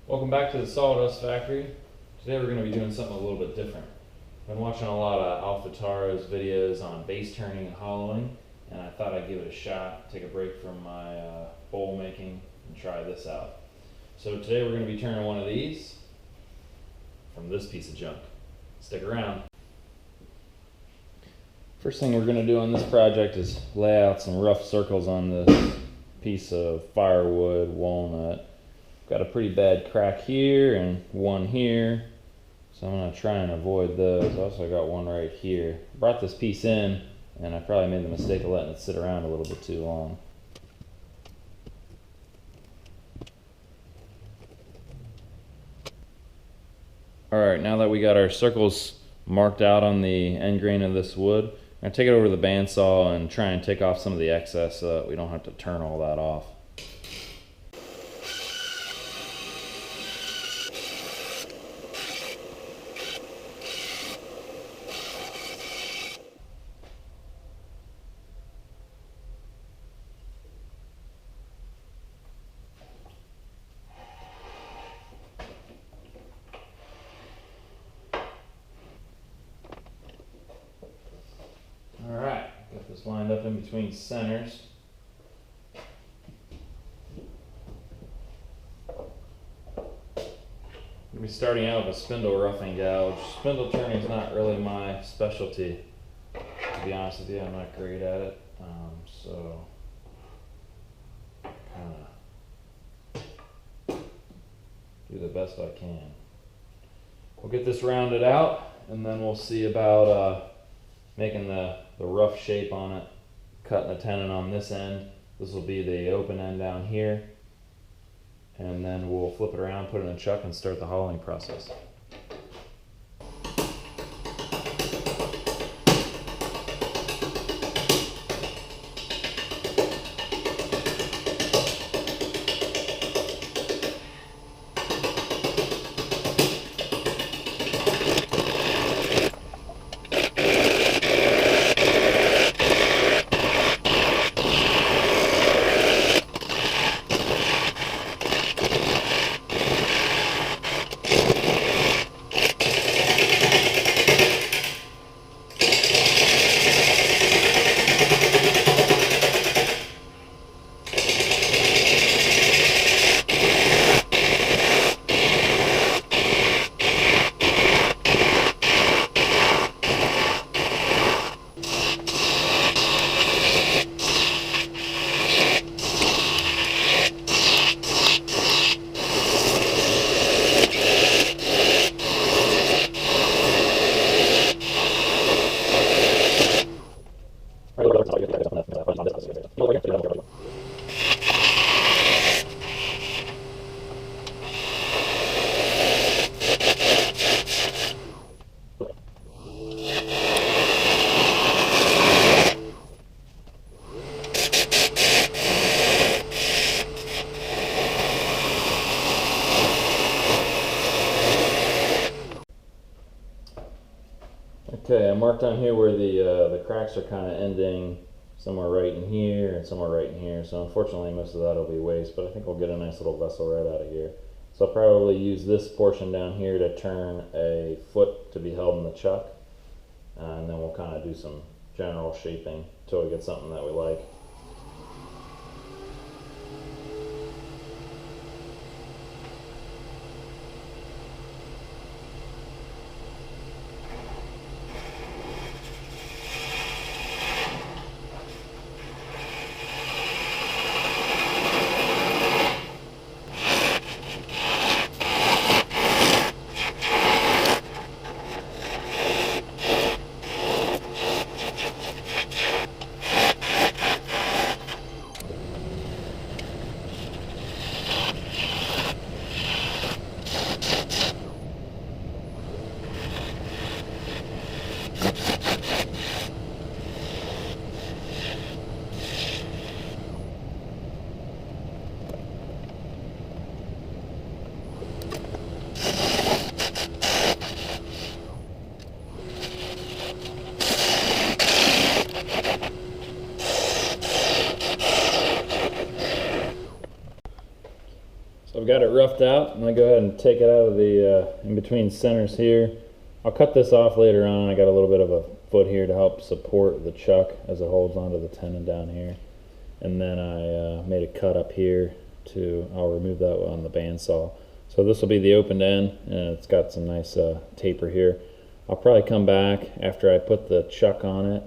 Welcome back to the Sawdust Factory. Today we're going to be doing something a little bit different. I've been watching a lot of Furtado's videos on vase turning and hollowing, and I thought I'd give it a shot, take a break from my bowl making, and try this out. So today we're going to be turning one of these from this piece of junk. Stick around. First thing we're going to do on this project is lay out some rough circles on this piece of firewood, walnut. Got a pretty bad crack here and one here, so I'm going to try and avoid those. I also got one right here. Brought this piece in, and I probably made the mistake of letting it sit around a little bit too long. Alright, now that we got our circles marked out on the end grain of this wood, I'm going to take it over to the bandsaw and try and take off some of the excess so that we don't have to turn all that off. Alright, got this lined up in between centers. We'll be starting out with a spindle roughing gouge. Spindle turning is not really my specialty, to be honest with you. I'm not great at it, so kind of do the best I can. We'll get this rounded out, and then we'll see about making the rough shape on it, cutting the tenon on this end. This will be the open end down here, and then we'll flip it around, put it in a chuck, and start the hollowing process. Okay, I marked on here where the cracks are kind of ending somewhere right in here and somewhere right in here. So unfortunately most of that will be waste, but I think we'll get a nice little vessel right out of here. So I'll probably use this portion down here to turn a foot to be held in the chuck. And then we'll kind of do some general shaping until we get something that we like. So I've got it roughed out. I'm gonna go ahead and take it out of the in between centers here. I'll cut this off later on. I got a little bit of a foot here to help support the chuck as it holds onto the tenon down here. And then I made a cut up here I'll remove that on the bandsaw. So this will be the open end, and it's got some nice taper here. I'll probably come back after I put the chuck on it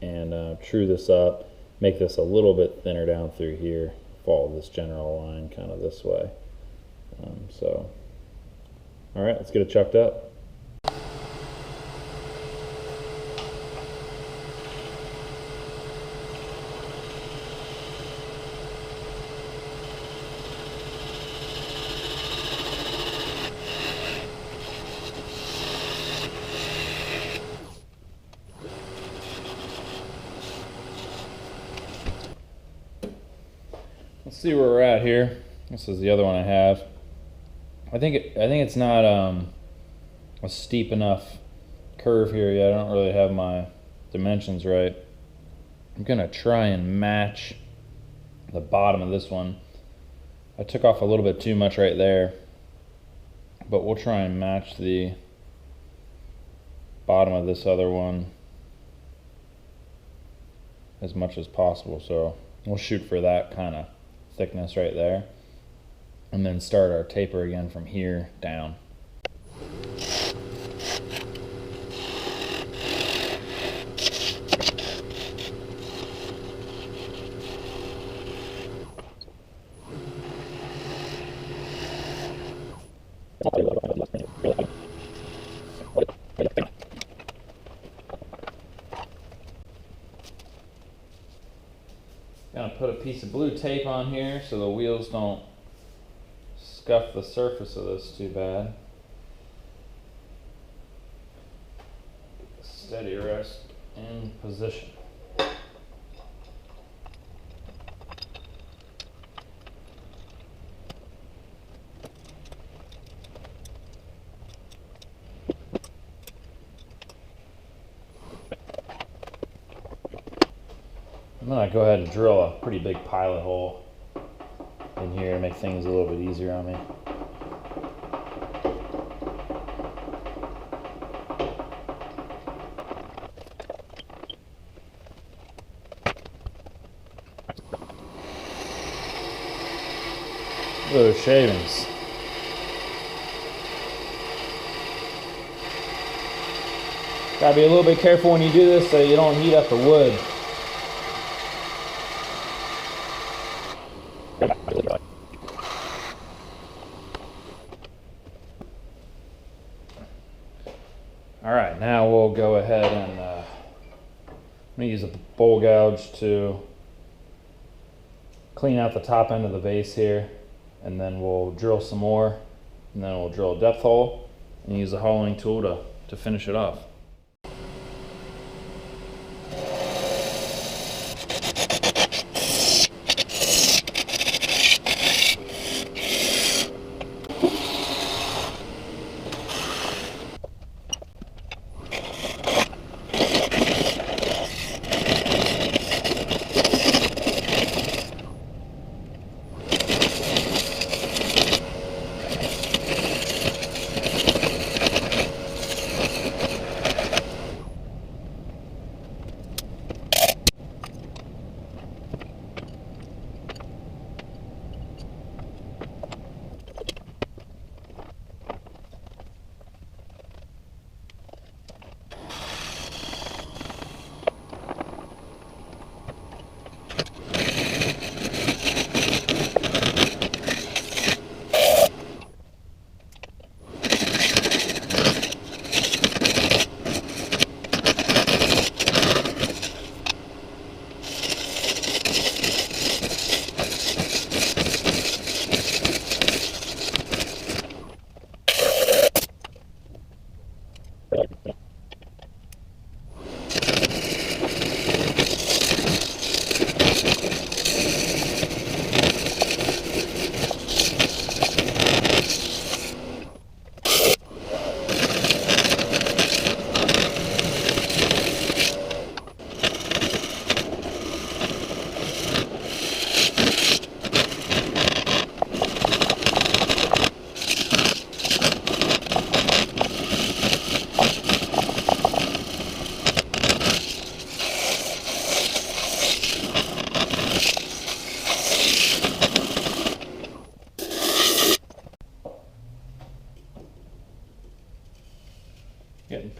and true this up, make this a little bit thinner down through here, follow this general line kind of this way. All right, let's get it chucked up. Let's see where we're at here. This is the other one I have. I think it's not a steep enough curve here yet. I don't really have my dimensions right. I'm gonna try and match the bottom of this one. I took off a little bit too much right there, but we'll try and match the bottom of this other one as much as possible. So we'll shoot for that kind of thickness right there, and then start our taper again from here down. Gonna put a piece of blue tape on here so the wheels don't scuff the surface of this too bad. Get the steady rest in position. I'm gonna go ahead and drill a pretty big pilot hole in here to make things a little bit easier on me. Look at those shavings. Gotta be a little bit careful when you do this so you don't heat up the wood. Alright, now we'll go ahead and I'm going to use a bowl gouge to clean out the top end of the vase here, and then we'll drill some more, and then we'll drill a depth hole and use the hollowing tool to finish it off.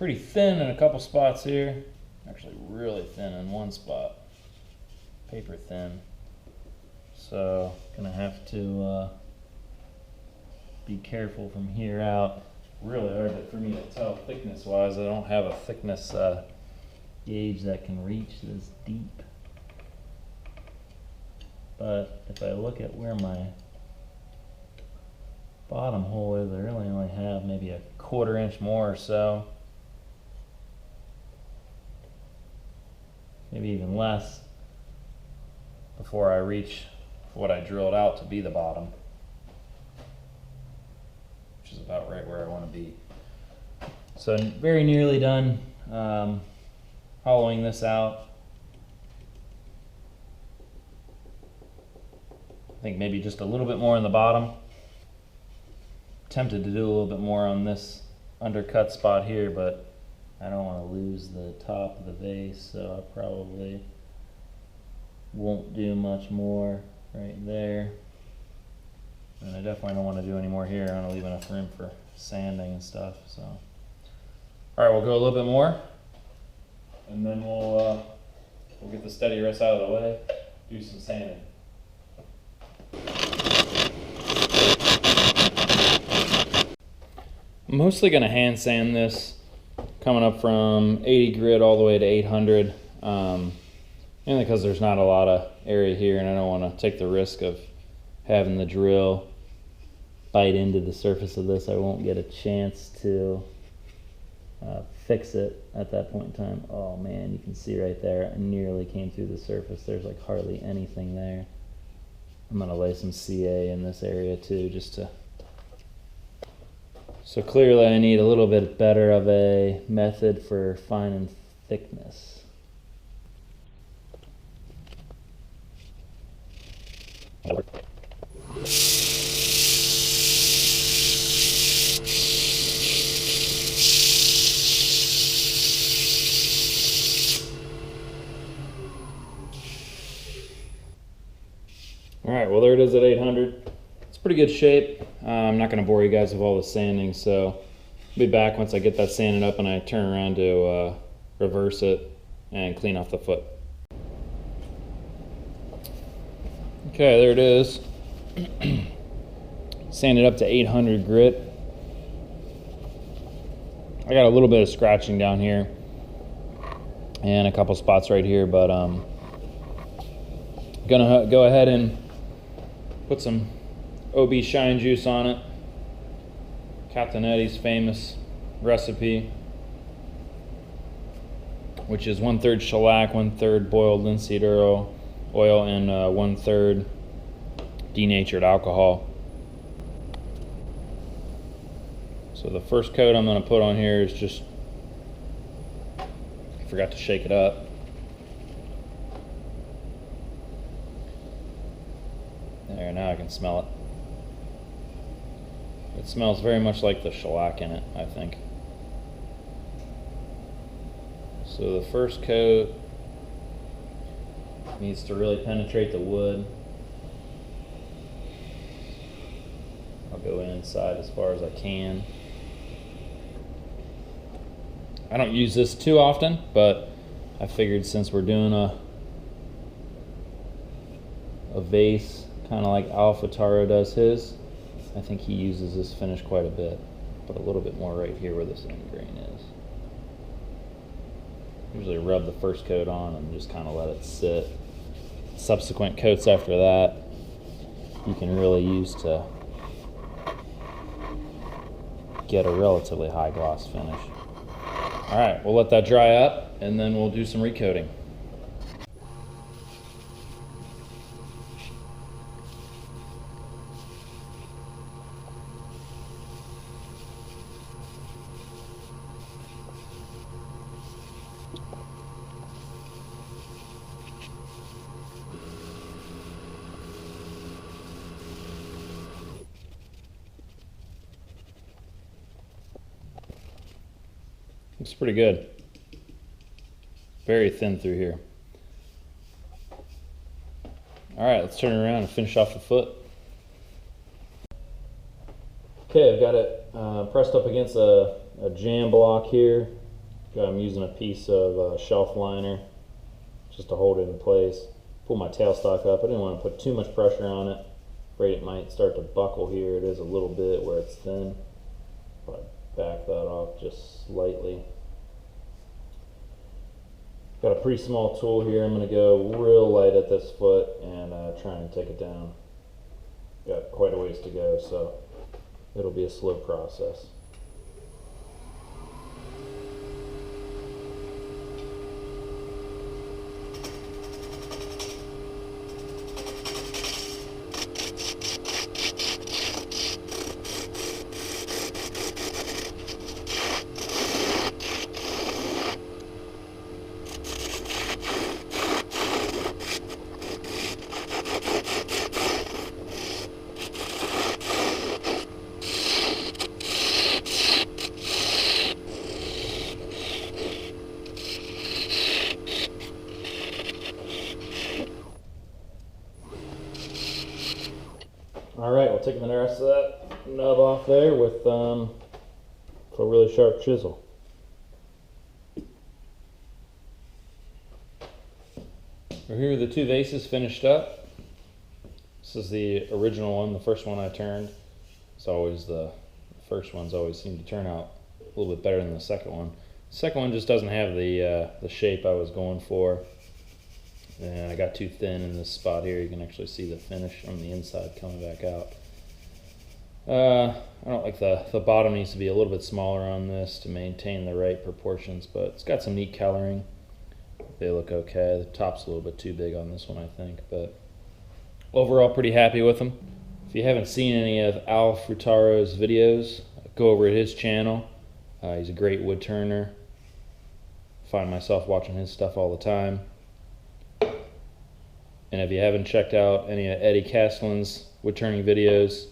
pretty thin in a couple spots here. Actually really thin in one spot. Paper thin. So gonna have to be careful from here out. Really hard for me to tell thickness wise. I don't have a thickness gauge that can reach this deep. But if I look at where my bottom hole is, I really only have maybe a 1/4 inch more or so. Maybe even less before I reach what I drilled out to be the bottom, which is about right where I want to be. So very nearly done hollowing this out. I think maybe just a little bit more in the bottom. Tempted to do a little bit more on this undercut spot here, but I don't want to lose the top of the vase, so I probably won't do much more right there. And I definitely don't want to do any more here. I want to leave enough room for sanding and stuff. So, all right, we'll go a little bit more, and then we'll get the steady rest out of the way, do some sanding. I'm mostly going to hand sand this, coming up from 80 grit all the way to 800, mainly because there's not a lot of area here, and I don't want to take the risk of having the drill bite into the surface of this. I won't get a chance to fix it at that point in time. Oh man, you can see right there, I nearly came through the surface. There's like hardly anything there. I'm going to lay some CA in this area too, just to... So clearly I need a little bit better of a method for finding thickness. All right, well there it is at 800. It's pretty good shape. I'm not going to bore you guys with all the sanding, so I'll be back once I get that sanded up and I turn around to reverse it and clean off the foot. Okay, there it is. Sanded up to 800 grit. I got a little bit of scratching down here and a couple spots right here, but gonna go ahead and put some OB shine juice on it. Captain Eddie's famous recipe, which is 1/3 shellac, 1/3 boiled linseed oil, and 1/3 denatured alcohol. So the first coat I'm going to put on here is just, I forgot to shake it up. There, now I can smell it. It smells very much like the shellac in it, I think. So the first coat needs to really penetrate the wood. I'll go inside as far as I can. I don't use this too often, but I figured since we're doing a vase, kind of like Furtado does his, I think he uses this finish quite a bit. Put a little bit more right here where this end grain is. Usually rub the first coat on and just kind of let it sit. Subsequent coats after that you can really use to get a relatively high gloss finish. Alright, we'll let that dry up and then we'll do some recoating. Looks pretty good. Very thin through here. Alright, let's turn it around and finish off the foot. Okay, I've got it pressed up against a jam block here. I'm using a piece of shelf liner just to hold it in place. Pull my tailstock up. I didn't want to put too much pressure on it. Afraid it might start to buckle here. It is a little bit where it's thin. But back that off just slightly. Got a pretty small tool here. I'm going to go real light at this foot and try and take it down. Got quite a ways to go, so it'll be a slow process. Alright, we'll take the rest of that nub off there with a really sharp chisel. Here are the two vases finished up. This is the original one, the first one I turned. It's always the first ones always seem to turn out a little bit better than the second one. The second one just doesn't have the shape I was going for. And I got too thin in this spot here. You can actually see the finish on the inside coming back out. I don't like the bottom needs to be a little bit smaller on this to maintain the right proportions, but it's got some neat coloring. They look okay. The top's a little bit too big on this one, I think, but overall pretty happy with them. If you haven't seen any of Al Furtado's videos, go over to his channel. He's a great wood turner. Find myself watching his stuff all the time. And if you haven't checked out any of Eddie Castlin's wood turning videos,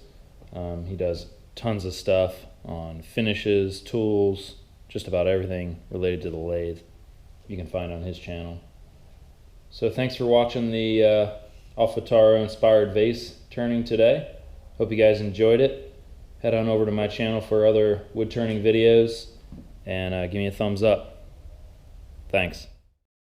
he does tons of stuff on finishes, tools, just about everything related to the lathe you can find on his channel. So thanks for watching the Al Furtado inspired vase turning today. Hope you guys enjoyed it. Head on over to my channel for other wood turning videos and give me a thumbs up. Thanks.